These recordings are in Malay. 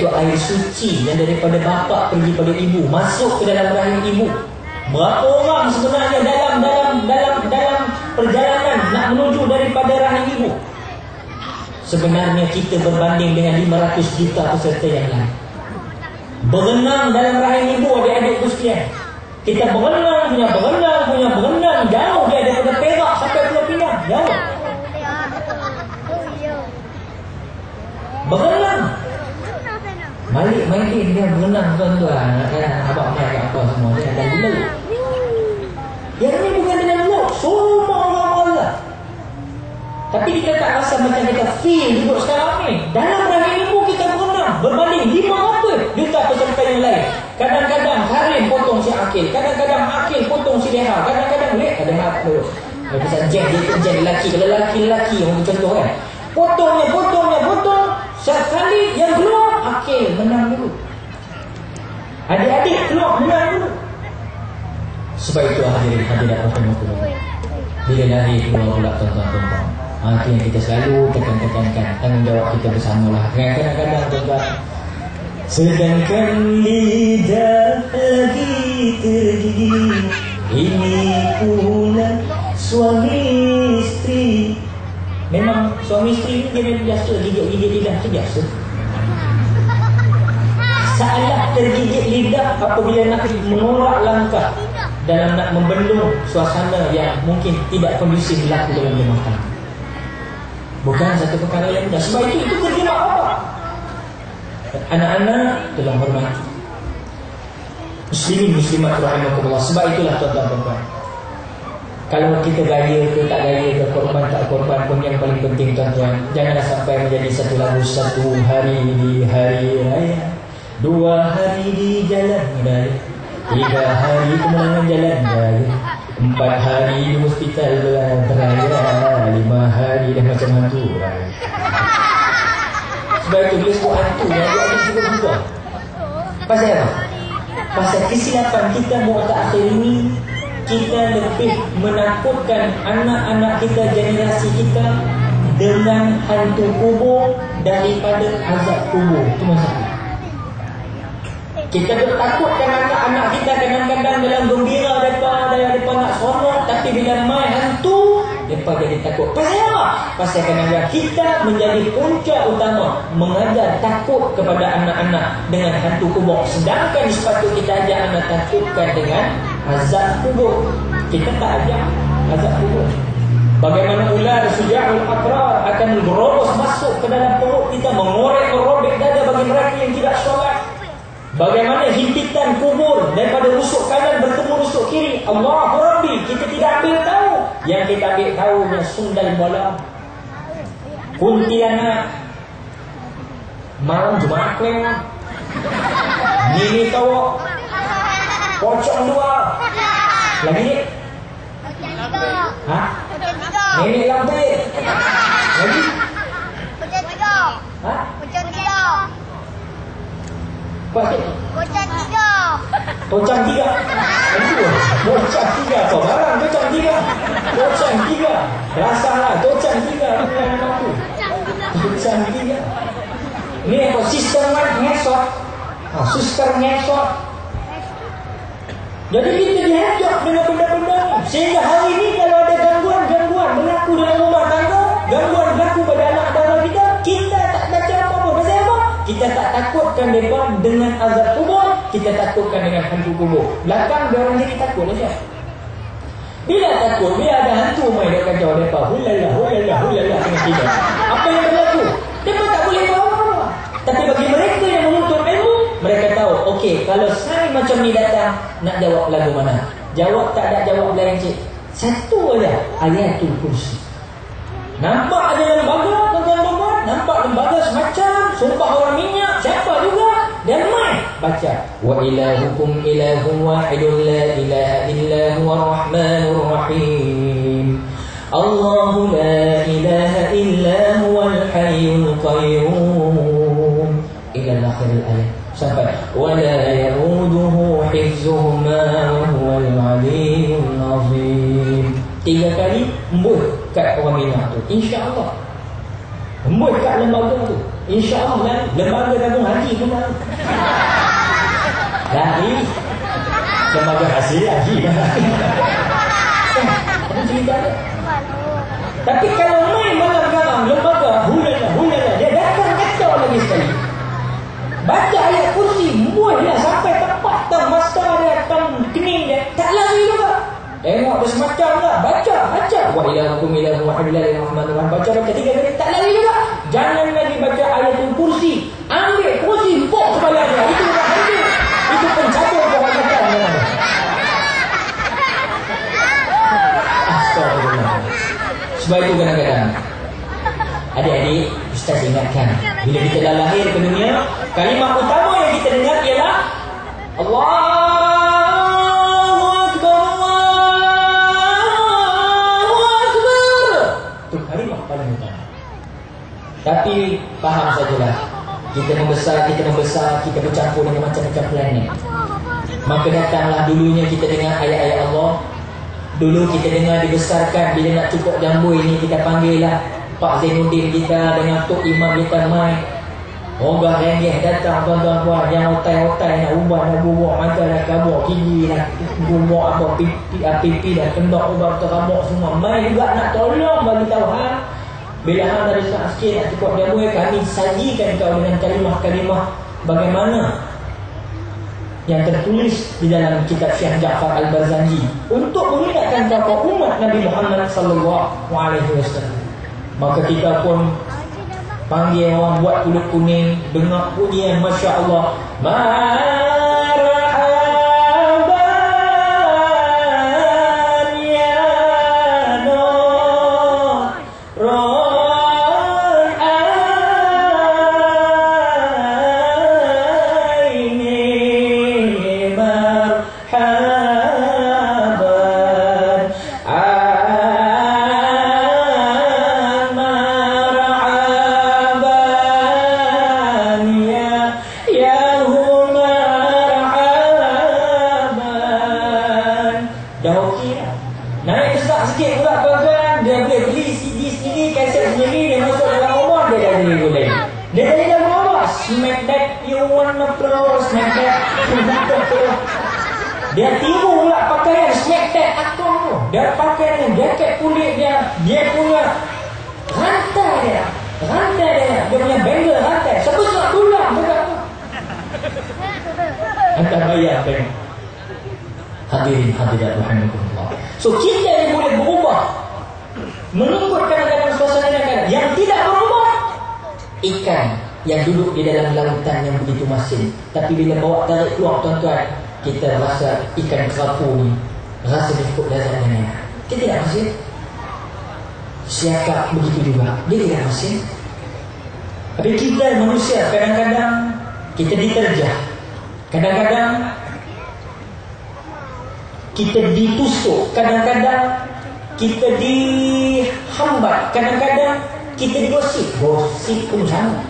iaitu air suci yang daripada bapa pergi pada ibu, masuk ke dalam rahim ibu. Berapa orang sebenarnya dalam perjalanan nak menuju daripada rahim ibu? Sebenarnya kita berbanding dengan 500 juta peserta yang lain. Berenang dalam rahim ibu, adik-adikku sekalian. Kita berenang, jauh dia daripada Perak sampai Pulau Pinang, jauh. Berenang. Malik main game dia berenang tuan-tuan. Abang main kat apa semua, dia ada laut. Yang ni bukan dalam laut, semua orang Allah. Tapi kita tak rasa macam kita feel hidup sekarang ni. Dalam rahim ibu kita berenang berbanding 500 juta peserta yang lain. Kadang-kadang Harim potong si Akil, kadang-kadang Akil potong si Leha, kadang-kadang ada mak dulu. Dia bisa jen lelaki. Kalau lelaki yang contoh kan, potong. Sekali yang keluar Akil menang dulu, adik-adik keluar menang dulu. Sebab itu hadirin rahimahkumullah, bila lari keluar pula tuan-tuan, itu yang kita selalu tekankan, tanggungjawab kita bersamalah. Kadang-kadang tuan-tuan, sedangkan lidah lagi tergigit, ini pula suami isteri. Memang suami isteri ni dia biasa gigit-gigit lidah tu biasa. Salah tergigit lidah apabila nak mengorak langkah dalam nak membendung suasana yang mungkin tidak kondusif berlaku dalam rumah tangga. Bukan satu perkara yang mudah. Sebab itu kerja mak bapak. Anak-anak tolong hormati muslimin muslimat rahimahkumullah. Sebab itulah tuan-tuan, kalau kita gaya ke tak gaya ke, korban tak korban pun, yang paling penting tuan-tuan, janganlah sampai menjadi satu lagu. 1 hari di hari raya, 2 hari di jalan raya, 3 hari kemenangan jalan raya, 4 hari di hospital beraya, 5 hari dah macam hantu raya. Sebab itu bila sebut hantu, yang dia ada sebut juga. Pasal apa? Pasal kesilapan kita mu'takhir ini, kita lebih menakutkan anak-anak kita, generasi kita, dengan hantu kubur daripada azab kubur. Itu masalah. Kita takutkan anak-anak kita kadang-kadang dalam gembira mereka nak seronok, tapi bila main hantu mereka jadi takut. Pasal apa? Pasal kadang-kadang kita menjadi punca utama mengajar takut kepada anak-anak dengan hantu kubur, sedangkan sepatutnya kita ajar anak takutkan dengan azab kubur. Kita tak ajar azab kubur. Bagaimana ular suja'ul aqrar akan berobos masuk ke dalam perut kita, mengorek-merobek dada bagi mereka yang tidak solat. Bagaimana himpitan kubur daripada rusuk kanan bertemu rusuk kiri. Allahu Rabbi, kita tidak ambil tahu. Yang kita ambil tahu adalah sundal bola, kuntilanak, malam Jumaat kelewat, nini tawak, pocong 2 lagi. Hah? Nenek lampir lagi. Pocong 3. Hah? Pocong 3. Pocong 3. Pocong 3. Pocong 3. Apa barang pocong 3? Pocong 3. Rasalah pocong 3. Pocong 3. Ni apa sistem ngesot. Suster ngesot. Jadi kita dihadap dengan benda-benda ni. Sehingga hari ni kalau ada gangguan berlaku dalam rumah tangga, gangguan berlaku pada anak dara kita, kita tak baca apa-apa. Pasal apa? Kita tak takutkan mereka dengan azab kubur, kita takutkan dengan hantu kubur. Belakang dia orang jadi takut saja. Bila takut, bila ada hantu main dekat kacau mereka, hulala tengah tidur. Apa yang berlaku? Mereka tak boleh tahu apa. Tapi bagi mereka yang menuntut ilmu, mereka tahu, okey, kalau saya macam ni datang, nak jawab lagu mana? Jawab tak ada jawab lain cik. Satu aja, ayatul kursi. Nampak ada lembaga, tuan-tuan, nampak lembaga semacam sumpah orang minyak, siapa juga, dan main baca wa ilahukum ilahun wahidun la ilaha illa huwa rahmanur rahim. Allahu la ilaha illa huwal hayyul qayyum ila akhir ayat sampai wa la yaruduhu hifzuhuma wa huwal aliyyul azim. 3 kali embus kat orang minyak tu, insya-Allah embus kat lembaga tu. InsyaAllah kan lembaga tabung haji pun tak lari lembaga hasil haji ada cerita ada. Tapi kalau main malam garam lembaga hulala dia datang kacau lagi sekali. Baca ayat kursi muahlah sampai tepat tang masa dia tang kening dia tak lari juga. Tengok dia semacam tak baca wa ilahukum ilahu wahidillah rahmanur baca 3 kali tak lari juga. Jangan lagi baca ayatul kursi, ambil kursi pok kepala dia. Itu dah hancur. Itu pencabut orang kata mana. Astagfirullah. Sebab itu kadang-kadang adik-adik Ustaz ingatkan, bila kita dah lahir ke dunia, kalimah utama yang kita dengar ialah Allahu Akbar, Allahu Akbar. Itu kalimah paling utama. Tapi faham sajalah, kita membesar, kita bercampur dengan macam-macam planet. Maka datanglah dulunya kita dengar ayat-ayat Allah. Dulu kita dengar dibesarkan, bila nak cukup jambu ini kita panggil lah Pak Zainuddin kita dengan Tok Imam kita mai. Ogah renggeh datang tuan-tuan puan, yang otai-otai nak ubah, nak bubuk mata, nak kabuk gigi, nak bubuk apa pipi dah kendok, ubah terabuk semua. Mai juga nak tolong bagi tahu hang. Bila hang dah besar sikit nak cukup jambu, kami sajikan kau dengan kalimah-kalimah bagaimana yang tertulis di dalam kitab Syekh Ja'far Al-Barzanji untuk mengingatkan kepada umat Nabi Muhammad sallallahu alaihi wasallam. Maka kita pun panggil orang buat kulit kuning, dengar pujian masya-Allah, marhaban ya nur dia tiru pula pakaian smack tag akong tu. Dia pakai dengan jaket kulit dia. Dia punya rantai dia punya bangle rantai sebesar tulang juga tu. Hantar bayar tengok. Hadirin hadirat rahimakumullah. So kita yang boleh berubah mengikut kadang-kadang suasana kadang. Yang tidak berubah ikan yang duduk di dalam lautan yang begitu masin. Tapi bila bawa tarik keluar tuan-tuan, kita rasa ikan kerapu ni rasa dia cukup lazatnya. Dia tidak masin. Siakap begitu juga, dia tidak masin. Tapi kita manusia kadang-kadang kita diterjah, kadang-kadang kita ditusuk, kadang-kadang kita dihambat, kadang-kadang kita digosip. Gosip pun sama,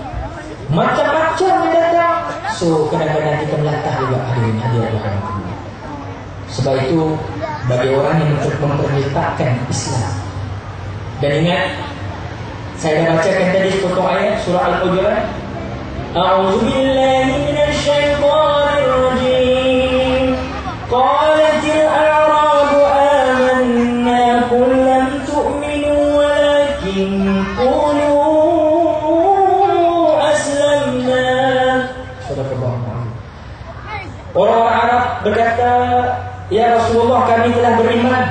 macam-macam yang datang. So kadang-kadang kita melatah juga hadirin hadirat rahimahullah. Sebab itu bagi orang yang memperletakkan Islam. Dan ingat, saya dah bacakan tadi sepotong ayat surah Al-Hujurat. A'udzubillahi minasyaitonir rajim. Qalatil a'rabu amanna qul lam tu'minu walakin qulu orang Arab berkata, ya Rasulullah, kami telah beriman.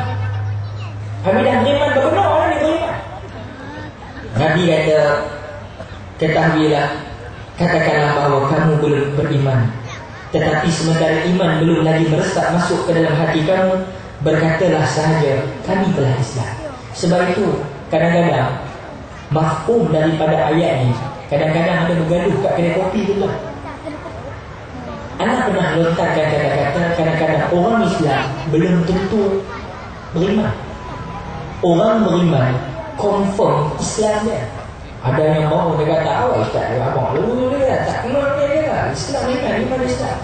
Kami dah beriman. Benar orang ni beriman. Nabi kata, ketahuilah, katakanlah bahawa kamu belum beriman. Tetapi sementara iman belum lagi meresap masuk ke dalam hati kamu, berkatalah sahaja, kami telah Islam. Sebab itu kadang-kadang mafhum daripada ayat ni kadang-kadang ada bergaduh kat kedai kopi tu lah. Anak pernah lontarkan kata-kata, kadang-kadang orang Islam belum tentu beriman. Orang beriman confirm Islam dia. Ada yang mau dia kata, awal Ustaz, abang dulu dia tak kenal dia lah. Islam iman Islam.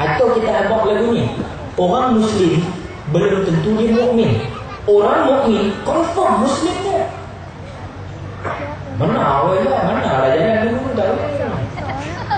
Atau kita abang lagu ni, orang Muslim belum tentu dia mukmin. Orang mukmin confirm Muslim dia. Mana lah, mana lah jadi